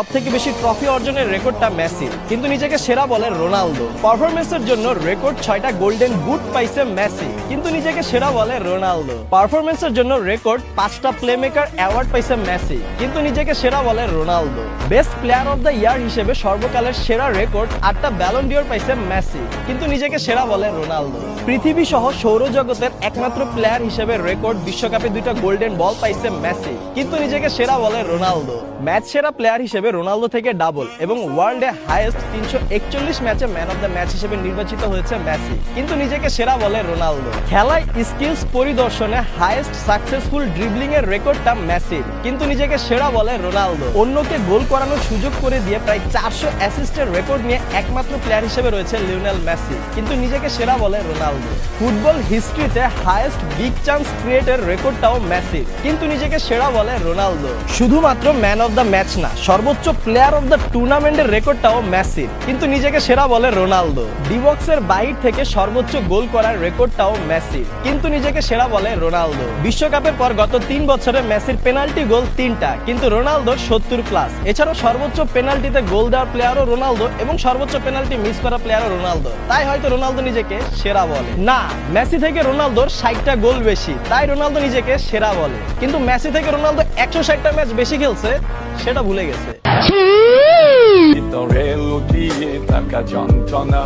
সবথেকে বেশি ট্রফি অর্জনের রেকর্ডটা মেসির, কিন্তু নিজেকে সেরা বলে রোনালদো। পারফরম্যান্সের জন্য রেকর্ড 6টা গোল্ডেন বুট পাইছে মেসি, কিন্তু নিজেকে সেরা বলে রোনালদো। পারফরম্যান্সের জন্য রেকর্ড 5টা প্লেমেকার অ্যাওয়ার্ড পাইছে মেসি, কিন্তু নিজেকে সেরা বলে Ronaldo. Best player of the year হিসেবে সর্বকালের সেরা রেকর্ড 8টা ব্যালন ডিওর পাইছে মেসি, কিন্তু নিজেকে সেরা বলে রোনালদো। পৃথিবী সহ সৌরজগতের একমাত্র প্লেয়ার হিসেবে রেকর্ড বিশ্বকাপে 2টা গোল্ডেন বল পাইছে মেসি, কিন্তু নিজেকে সেরা বলে রোনালদো। ম্যাচ সেরা প্লেয়ার হিসেবে রোনালদো থেকে ডাবল এবং ওয়ার্ল্ডে হাইয়েস্ট 341 ম্যাচে ম্যান অফ দ্য ম্যাচ হিসেবে নির্বাচিত হয়েছে মেসি, কিন্তু নিজেকে সেরা বলে রোনালদো। খেলায় স্কিলস পরিদর্শনে হাইয়েস্ট সাকসেসফুল ড্রিবলিং এর রেকর্ডটা মেসির, কিন্তু নিজেকে সেরা বলে রোনালদো। অন্যকে গোল করানোর সুযোগ করে দিয়ে প্রায় 400 অ্যাসিস্টের রেকর্ড নিয়ে একমাত্র প্লেয়ার হিসেবে রয়েছে লিওনেল মেসি, কিন্তু নিজেকে সেরা বলে রোনালদো। ফুটবল হিস্ট্রিতে হাইয়েস্ট বিগ চান্স ক্রিয়েটের রেকর্ডটাও মেসির, কিন্তু নিজেকে সেরা বলে রোনালদো। শুধুমাত্র ম্যান অফ দ্য ম্যাচ না, সর্বোচ্চ প্লেয়ার অফ দ্য টুর্নামেন্টের রেকর্ডটাও মেসির, কিন্তু নিজেকে সেরা বলে রোনালদো। ডিবক্সের বাইরে থেকে সর্বোচ্চ গোল করার রেকর্ডটাও মেসির, কিন্তু নিজেকে সেরা বলে রোনালদো। বিশ্বকাপের পর গত 3 বছরে মেসির পেনাল্টি গোল 3টা, কিন্তু রোনালদোর 70+। এছাড়াও সর্বোচ্চ পেনাল্টিতে গোল দেওয়ার প্লেয়ারও রোনালদো এবং সর্বোচ্চ পেনাল্টি মিস করা প্লেয়ারও রোনালদো, তাই হয়তো রোনালদো নিজেকে সেরা বলে। না, মেসি থেকে রোনালদোর 60টা গোল বেশি, তাই রোনালদো নিজেকে সেরা বলে। কিন্তু মেসি থেকে রোনালদো 160টা ম্যাচ বেশি খেলছে, সেটা ভুলে গেছে। ভিতরে লুকিয়ে থাকা যন্ত্রণা